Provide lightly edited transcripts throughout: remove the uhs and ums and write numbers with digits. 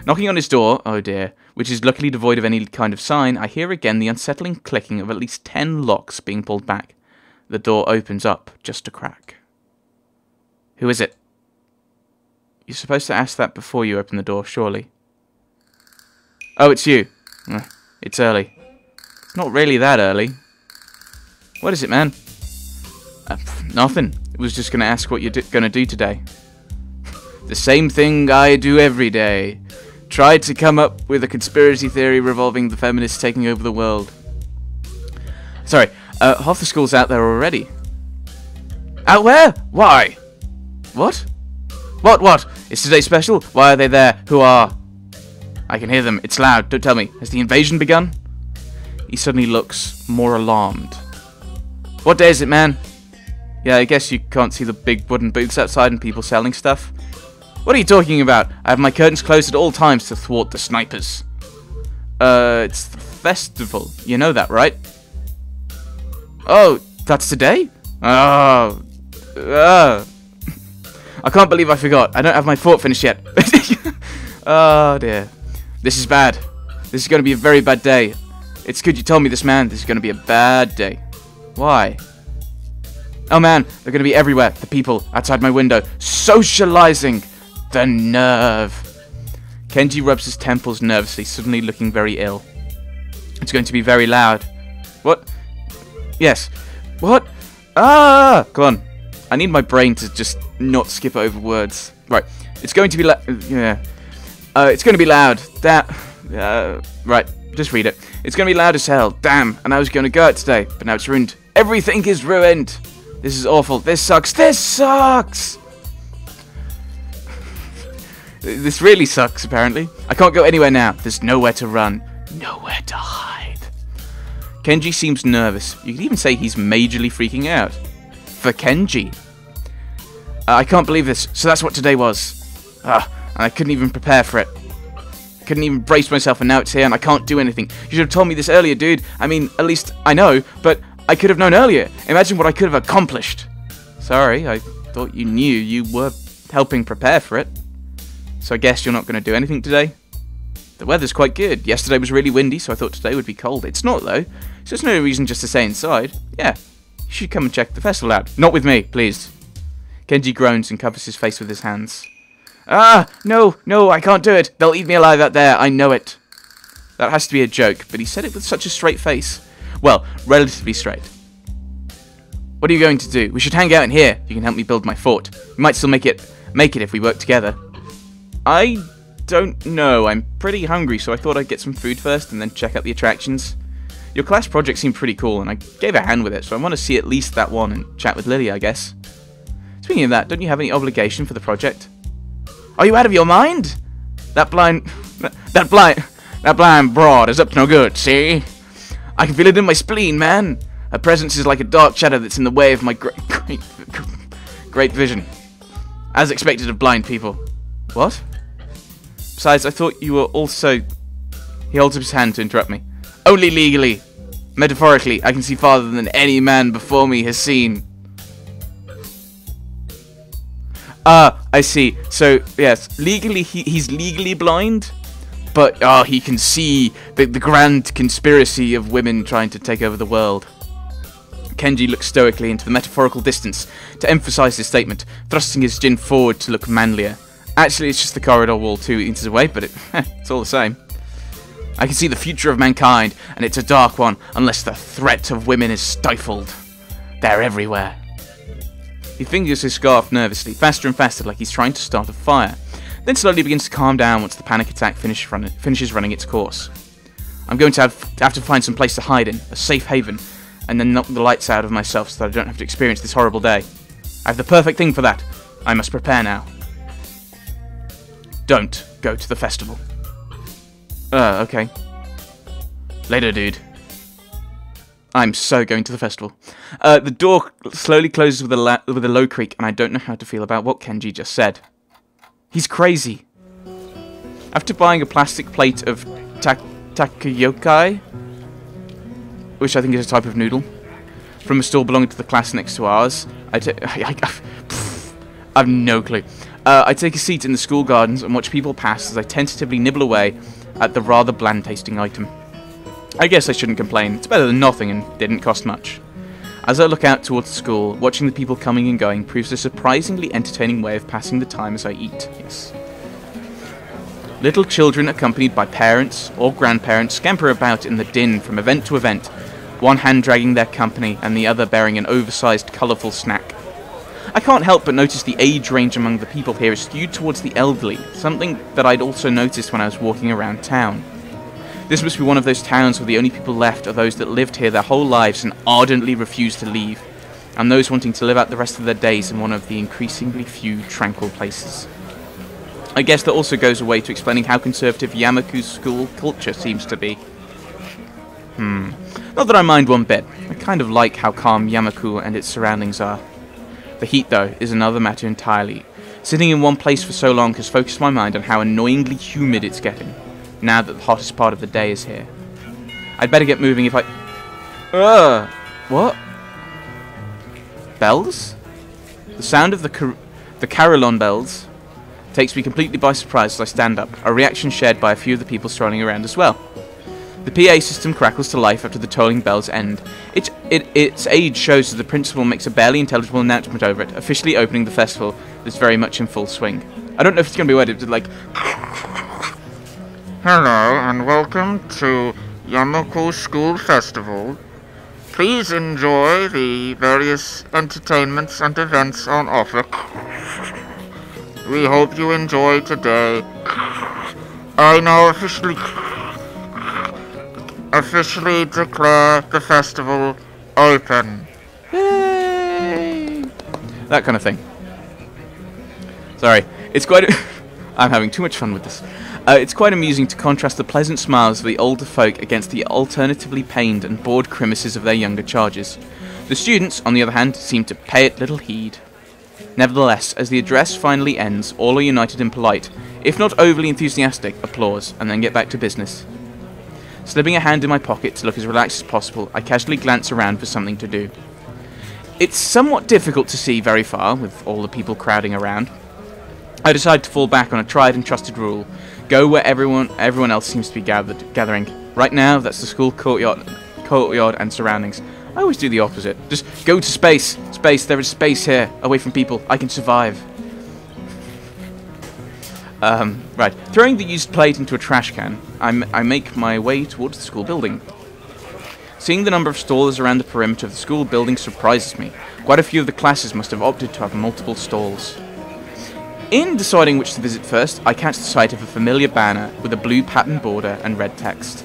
Knocking on his door, oh dear, which is luckily devoid of any kind of sign, I hear again the unsettling clicking of at least 10 locks being pulled back. The door opens up, just a crack. Who is it? You're supposed to ask that before you open the door, surely. Oh, it's you. It's early. It's not really that early. What is it, man? Nothing. I was just going to ask what you're going to do today. The same thing I do every day. Try to come up with a conspiracy theory revolving the feminists taking over the world. Sorry, half the school's out there already. Out where? Why? What? What? Is today special? Why are they there? Who are? I can hear them. It's loud. Don't tell me. Has the invasion begun? He suddenly looks more alarmed. What day is it, man? Yeah, I guess you can't see the big wooden booths outside and people selling stuff. What are you talking about? I have my curtains closed at all times to thwart the snipers. It's the festival. You know that, right? Oh, that's today? Oh. I can't believe I forgot. I don't have my fort finished yet. Oh, dear. This is bad. This is going to be a very bad day. It's good you told me this, man. This is going to be a bad day. Why? Oh, man. They're going to be everywhere. The people outside my window. Socializing. The nerve. Kenji rubs his temples nervously, suddenly looking very ill. It's going to be very loud. What? Yes. What? Ah! Come on. I need my brain to just not skip over words. Right. It's going to be yeah. It's going to be loud. That. Right. Just read it. It's going to be loud as hell. Damn. And I was going to go out today, but now it's ruined. Everything is ruined. This is awful. This sucks. This sucks. This really sucks, apparently. I can't go anywhere now. There's nowhere to run. Nowhere to hide. Kenji seems nervous. You could even say he's majorly freaking out. For Kenji. I can't believe this. So that's what today was. And I couldn't even prepare for it. Couldn't even brace myself, and now it's here and I can't do anything. You should have told me this earlier, dude. I mean, at least I know, but I could have known earlier. Imagine what I could have accomplished. Sorry, I thought you knew you were helping prepare for it. So I guess you're not going to do anything today? The weather's quite good. Yesterday was really windy, so I thought today would be cold. It's not, though. So there's no reason just to stay inside. Yeah, you should come and check the festival out. Not with me, please. Kenji groans and covers his face with his hands. No, I can't do it. They'll eat me alive out there. I know it. That has to be a joke, but he said it with such a straight face. Well, relatively straight. What are you going to do? We should hang out in here. You can help me build my fort. We might still make it if we work together. I don't know. I'm pretty hungry, so I thought I'd get some food first and then check out the attractions. Your class project seemed pretty cool, and I gave a hand with it, so I want to see at least that one and chat with Lily, I guess. Speaking of that, don't you have any obligation for the project? Are you out of your mind? That blind broad is up to no good, see? I can feel it in my spleen, man. Her presence is like a dark shadow that's in the way of my great vision. As expected of blind people. What? Besides, I thought you were also... He holds up his hand to interrupt me. Only legally. Metaphorically, I can see farther than any man before me has seen. I see. So, yes, legally, he's legally blind, but he can see the grand conspiracy of women trying to take over the world. Kenji looks stoically into the metaphorical distance to emphasize his statement, thrusting his chin forward to look manlier. Actually, it's just the corridor wall 2 inches away, but it's all the same. I can see the future of mankind, and it's a dark one, unless the threat of women is stifled. They're everywhere. He fingers his scarf nervously, faster and faster, like he's trying to start a fire, then slowly begins to calm down once the panic attack finishes running its course. I'm going to have to find some place to hide in, a safe haven, and then knock the lights out of myself so that I don't have to experience this horrible day. I have the perfect thing for that. I must prepare now. Don't go to the festival. Okay. Later, dude. I'm so going to the festival. The door slowly closes with a low creak, and I don't know how to feel about what Kenji just said. He's crazy. After buying a plastic plate of takoyaki, which I think is a type of noodle, from a store belonging to the class next to ours, I've no clue. I take a seat in the school gardens and watch people pass as I tentatively nibble away at the rather bland-tasting item. I guess I shouldn't complain. It's better than nothing and didn't cost much. As I look out towards the school, watching the people coming and going proves a surprisingly entertaining way of passing the time as I eat. Yes. Little children accompanied by parents or grandparents scamper about in the din from event to event, one hand dragging their company and the other bearing an oversized, colourful snack. I can't help but notice the age range among the people here is skewed towards the elderly, something that I'd also noticed when I was walking around town. This must be one of those towns where the only people left are those that lived here their whole lives and ardently refuse to leave, and those wanting to live out the rest of their days in one of the increasingly few tranquil places. I guess that also goes away to explaining how conservative Yamaku's school culture seems to be. Not that I mind one bit. I kind of like how calm Yamaku and its surroundings are. The heat, though, is another matter entirely. Sitting in one place for so long has focused my mind on how annoyingly humid it's getting, now that the hottest part of the day is here. I'd better get moving if I... What? Bells? The sound of the carillon bells takes me completely by surprise as I stand up, a reaction shared by a few of the people strolling around as well. The PA system crackles to life after the tolling bells end. Its age shows as the principal makes a barely intelligible announcement over it, officially opening the festival that's very much in full swing. I don't know if it's going to be worded like... Hello and welcome to Yamaku School Festival. Please enjoy the various entertainments and events on offer. We hope you enjoy today. I now officially declare the festival open. Yay! That kind of thing. Sorry, it's quite... I'm having too much fun with this. It's quite amusing to contrast the pleasant smiles of the older folk against the alternatively pained and bored grimaces of their younger charges. The students, on the other hand, seem to pay it little heed. Nevertheless, as the address finally ends, all are united in polite, if not overly enthusiastic, applause, and then get back to business. Slipping a hand in my pocket to look as relaxed as possible, I casually glance around for something to do. It's somewhat difficult to see very far, with all the people crowding around. I decide to fall back on a tried and trusted rule. Go where everyone else seems to be gathering. Right now, that's the school courtyard and surroundings. I always do the opposite. Just go to space. Space, there is space here. Away from people. I can survive. Right. Throwing the used plate into a trash can, I make my way towards the school building. Seeing the number of stalls around the perimeter of the school building surprises me. Quite a few of the classes must have opted to have multiple stalls. In deciding which to visit first, I catch the sight of a familiar banner with a blue patterned border and red text.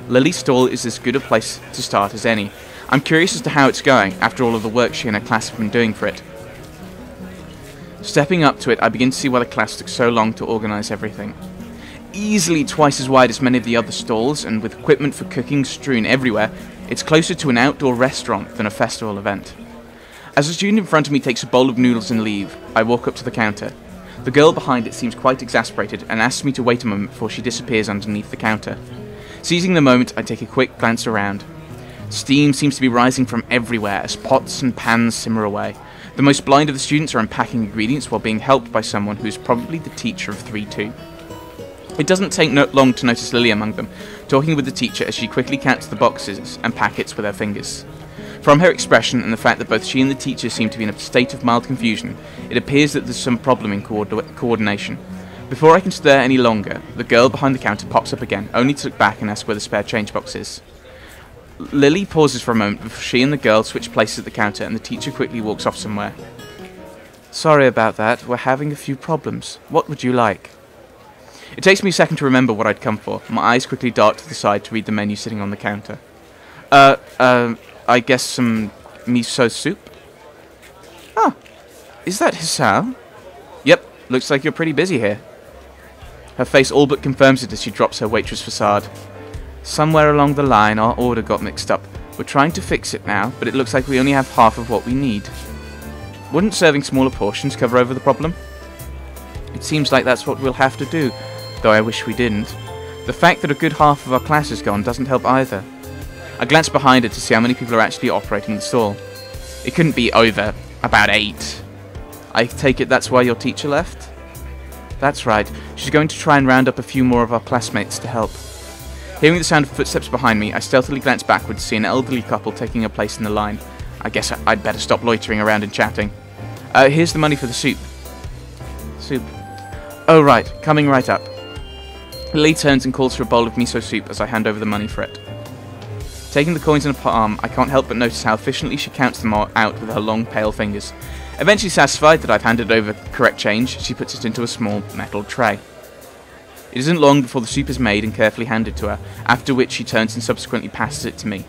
Lily's stall is as good a place to start as any. I'm curious as to how it's going, after all of the work she and her class have been doing for it. Stepping up to it, I begin to see why the class took so long to organise everything. Easily twice as wide as many of the other stalls, and with equipment for cooking strewn everywhere, it's closer to an outdoor restaurant than a festival event. As the student in front of me takes a bowl of noodles and leave, I walk up to the counter. The girl behind it seems quite exasperated and asks me to wait a moment before she disappears underneath the counter. Seizing the moment, I take a quick glance around. Steam seems to be rising from everywhere as pots and pans simmer away. The most blind of the students are unpacking ingredients while being helped by someone who is probably the teacher of 3-2. It doesn't take long to notice Lily among them, talking with the teacher as she quickly counts the boxes and packets with her fingers. From her expression and the fact that both she and the teacher seem to be in a state of mild confusion, it appears that there's some problem in coordination. Before I can stir any longer, the girl behind the counter pops up again, only to look back and ask where the spare change box is. Lily pauses for a moment before she and the girl switch places at the counter and the teacher quickly walks off somewhere. Sorry about that, we're having a few problems. What would you like? It takes me a second to remember what I'd come for. My eyes quickly dart to the side to read the menu sitting on the counter. I guess some miso soup? Ah, is that Hisao? Yep, looks like you're pretty busy here. Her face all but confirms it as she drops her waitress facade. Somewhere along the line our order got mixed up. We're trying to fix it now, but it looks like we only have half of what we need. Wouldn't serving smaller portions cover over the problem? It seems like that's what we'll have to do, though I wish we didn't. The fact that a good half of our class is gone doesn't help either. I glance behind her to see how many people are actually operating the stall. It couldn't be over about 8. I take it that's why your teacher left? That's right. She's going to try and round up a few more of our classmates to help. Hearing the sound of footsteps behind me, I stealthily glance backward to see an elderly couple taking a place in the line. I guess I'd better stop loitering around and chatting. Here's the money for the soup. Soup. Oh, right. Coming right up. Lily turns and calls for a bowl of miso soup as I hand over the money for it. Taking the coins in a palm, I can't help but notice how efficiently she counts them all out with her long, pale fingers. Eventually satisfied that I've handed over the correct change, she puts it into a small metal tray. It isn't long before the soup is made and carefully handed to her, after which she turns and subsequently passes it to me.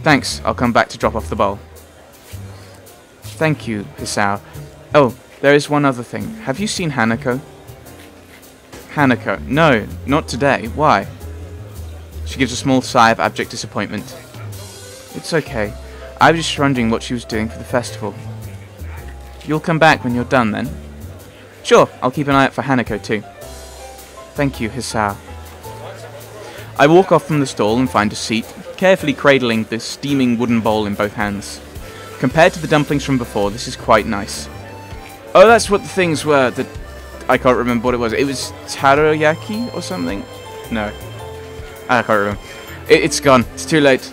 Thanks, I'll come back to drop off the bowl. Thank you, Hisao. Oh, there is one other thing. Have you seen Hanako? Hanako? No, not today. Why? She gives a small sigh of abject disappointment. It's okay. I was just wondering what she was doing for the festival. You'll come back when you're done, then? Sure, I'll keep an eye out for Hanako, too. Thank you, Hisao. I walk off from the stall and find a seat, carefully cradling the steaming wooden bowl in both hands. Compared to the dumplings from before, this is quite nice. Oh, that's what the things were that... I can't remember what it was. It was taroyaki or something? No. I can't remember. It's gone. It's too late.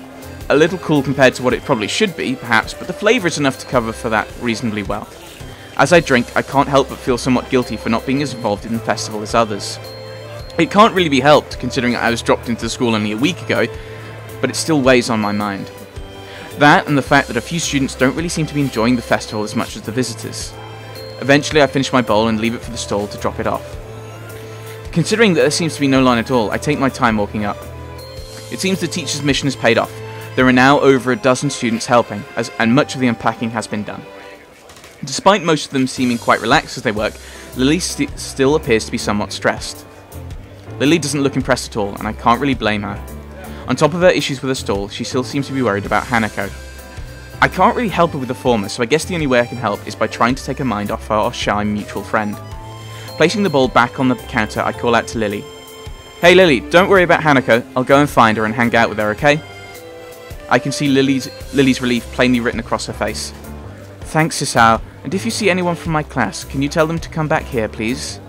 A little cool compared to what it probably should be, perhaps, but the flavour is enough to cover for that reasonably well. As I drink, I can't help but feel somewhat guilty for not being as involved in the festival as others. It can't really be helped, considering I was dropped into the school only a week ago, but it still weighs on my mind. That, and the fact that a few students don't really seem to be enjoying the festival as much as the visitors. Eventually, I finish my bowl and leave it for the stall to drop it off. Considering that there seems to be no line at all, I take my time walking up. It seems the teacher's mission has paid off. There are now over a dozen students helping, and much of the unpacking has been done. Despite most of them seeming quite relaxed as they work, Lily still appears to be somewhat stressed. Lily doesn't look impressed at all, and I can't really blame her. On top of her issues with her stall, she still seems to be worried about Hanako. I can't really help her with the former, so I guess the only way I can help is by trying to take her mind off our shy mutual friend. Placing the bowl back on the counter, I call out to Lily. Hey Lily, don't worry about Hanako. I'll go and find her and hang out with her, okay? I can see Lily's relief plainly written across her face. Thanks, Hisao, and if you see anyone from my class, can you tell them to come back here, please?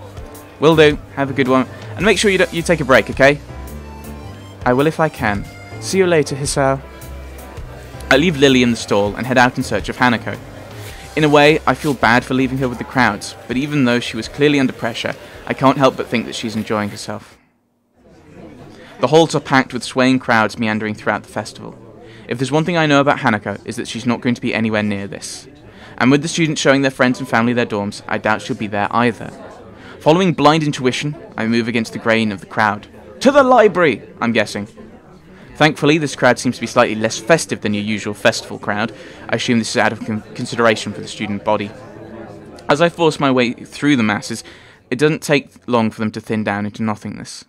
Will do. Have a good one. And make sure you take a break, okay? I will if I can. See you later, Hisao. I leave Lily in the stall and head out in search of Hanako. In a way, I feel bad for leaving her with the crowds, but even though she was clearly under pressure, I can't help but think that she's enjoying herself. The halls are packed with swaying crowds meandering throughout the festival. If there's one thing I know about Hanako, is that she's not going to be anywhere near this. And with the students showing their friends and family their dorms, I doubt she'll be there either. Following blind intuition, I move against the grain of the crowd. To the library, I'm guessing. Thankfully, this crowd seems to be slightly less festive than your usual festival crowd. I assume this is out of consideration for the student body. As I force my way through the masses, it doesn't take long for them to thin down into nothingness.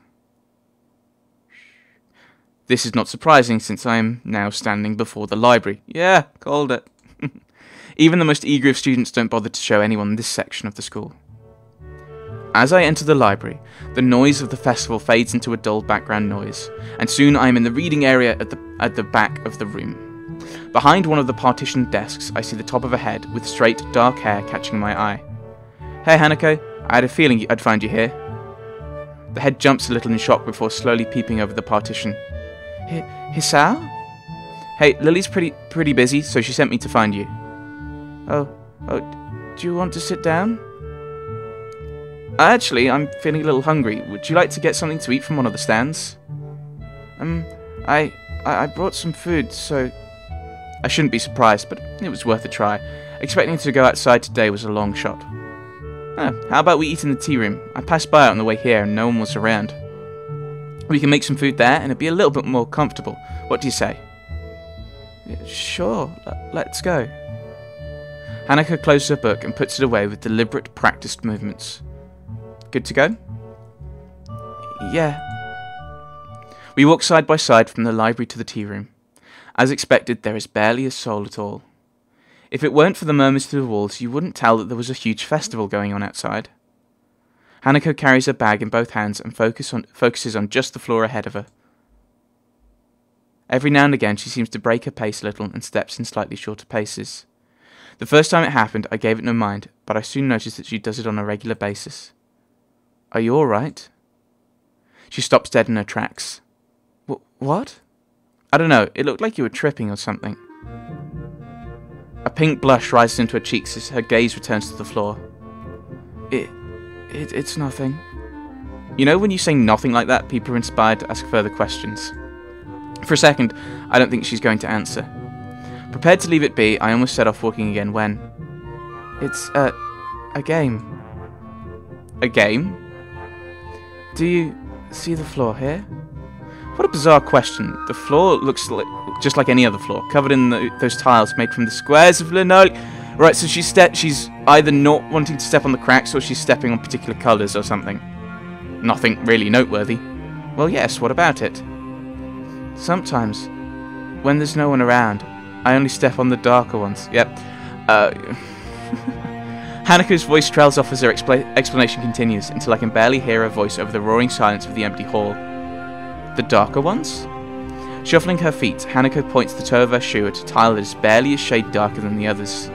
This is not surprising, since I am now standing before the library. Yeah, called it. Even the most eager of students don't bother to show anyone this section of the school. As I enter the library, the noise of the festival fades into a dull background noise, and soon I am in the reading area at the back of the room. Behind one of the partitioned desks, I see the top of a head with straight, dark hair catching my eye. Hey Hanako, I had a feeling I'd find you here. The head jumps a little in shock before slowly peeping over the partition. Hisao? Hey, Lily's pretty busy, so she sent me to find you. Oh, do you want to sit down? Actually, I'm feeling a little hungry. Would you like to get something to eat from one of the stands? I brought some food, so... I shouldn't be surprised, but it was worth a try. Expecting to go outside today was a long shot. How about we eat in the tea room? I passed by on the way here and no one was around. We can make some food there and it'd be a little bit more comfortable. What do you say? Sure, let's go. Hanako closes her book and puts it away with deliberate, practiced movements. Good to go? Yeah. We walk side by side from the library to the tea room. As expected, there is barely a soul at all. If it weren't for the murmurs through the walls, you wouldn't tell that there was a huge festival going on outside. Hanako carries her bag in both hands and focuses on just the floor ahead of her. Every now and again, she seems to break her pace a little and steps in slightly shorter paces. The first time it happened, I gave it no mind, but I soon noticed that she does it on a regular basis. Are you alright? She stops dead in her tracks. What? I don't know, it looked like you were tripping or something. A pink blush rises into her cheeks as her gaze returns to the floor. It's nothing. You know when you say nothing like that, people are inspired to ask further questions. For a second, I don't think she's going to answer. Prepared to leave it be, I almost set off walking again when... It's, a game. A game? Do you see the floor here? What a bizarre question. The floor looks just like any other floor, covered in those tiles made from the squares of linoleum. Right, so she's either not wanting to step on the cracks or she's stepping on particular colours or something. Nothing really noteworthy. Well, yes, what about it? Sometimes, when there's no one around, I only step on the darker ones. Yep. Hanako's voice trails off as her explanation continues, until I can barely hear her voice over the roaring silence of the empty hall. The darker ones? Shuffling her feet, Hanako points the toe of her shoe at a tile that is barely a shade darker than the others.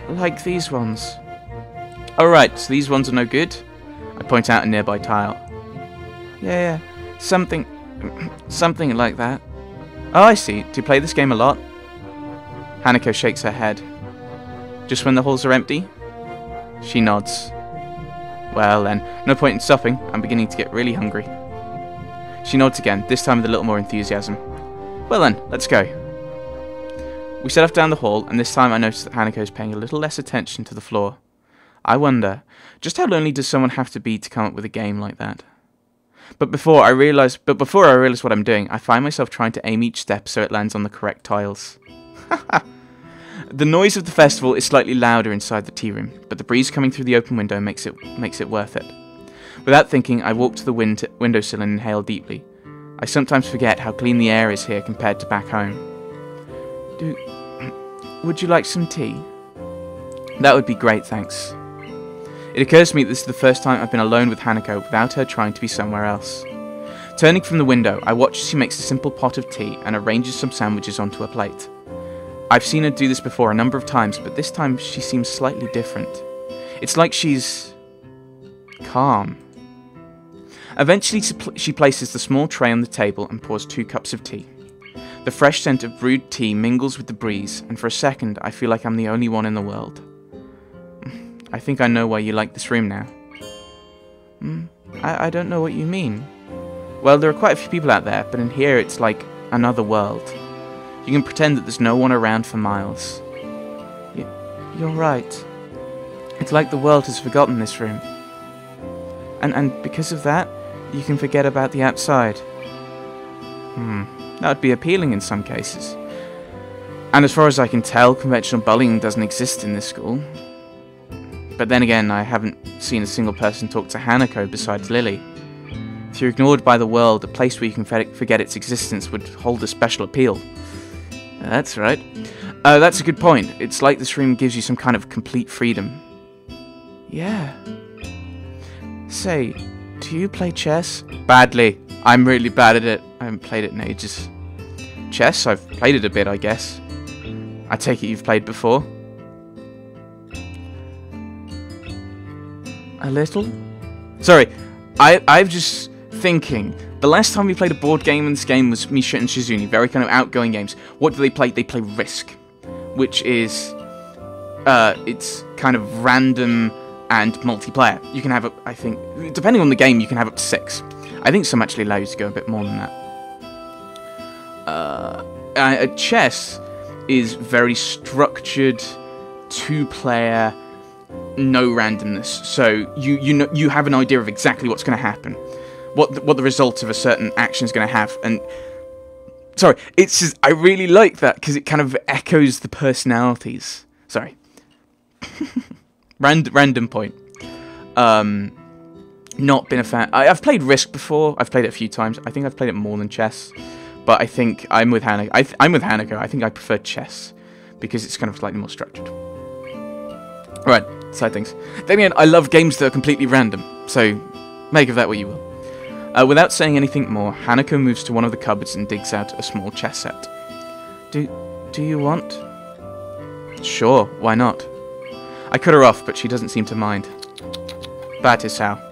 Like these ones. Oh right, so these ones are no good? I point out a nearby tile. Yeah, something like that. Oh, I see. Do you play this game a lot? Hanako shakes her head. Just when the halls are empty? She nods. Well then, no point in stopping. I'm beginning to get really hungry. She nods again, this time with a little more enthusiasm. Well then, let's go. We set off down the hall, and this time I notice that Hanako is paying a little less attention to the floor. I wonder, just how lonely does someone have to be to come up with a game like that? But before I realise what I'm doing, I find myself trying to aim each step so it lands on the correct tiles. The noise of the festival is slightly louder inside the tea room, but the breeze coming through the open window makes it worth it. Without thinking, I walk to the windowsill and inhale deeply. I sometimes forget how clean the air is here compared to back home. Would you like some tea? That would be great, thanks. It occurs to me that this is the first time I've been alone with Hanako without her trying to be somewhere else. Turning from the window, I watch as she makes a simple pot of tea and arranges some sandwiches onto a plate. I've seen her do this before a number of times, but this time she seems slightly different. It's like she's... calm. Eventually she places the small tray on the table and pours 2 cups of tea. The fresh scent of brewed tea mingles with the breeze, and for a second I feel like I'm the only one in the world. I think I know why you like this room now. I don't know what you mean. Well, there are quite a few people out there, but in here it's like another world. You can pretend that there's no one around for miles. You're right. It's like the world has forgotten this room. And because of that, you can forget about the outside. That would be appealing in some cases. And as far as I can tell, conventional bullying doesn't exist in this school. But then again, I haven't seen a single person talk to Hanako besides Lily. If you're ignored by the world, a place where you can forget its existence would hold a special appeal. That's right. That's a good point. It's like this room gives you some kind of complete freedom. Yeah. Say, do you play chess? Badly. I'm really bad at it. I haven't played it in ages. Chess? I've played it a bit, I guess. I take it you've played before? A little? Sorry, I'm just thinking. The last time we played a board game in this game was Misha and Shizuni, very kind of outgoing games. What do they play? They play Risk, which is, it's kind of random and multiplayer. You can have, I think, depending on the game, you can have up to 6. I think some actually allow you to go a bit more than that. Chess is very structured, 2-player, no randomness. So you have an idea of exactly what's going to happen, what the result of a certain action is going to have. And sorry, it's just, I really like that because it kind of echoes the personalities. Sorry, random point. Not been a fan. I've played Risk before. I've played it a few times. I think I've played it more than chess. But I think I'm with Hanako. I'm with Hanako. I think I prefer chess because it's kind of slightly more structured. Right, side things. Then again, I love games that are completely random. So make of that what you will. Without saying anything more, Hanako moves to one of the cupboards and digs out a small chess set. Do you want? Sure, why not? I cut her off, but she doesn't seem to mind. That is how.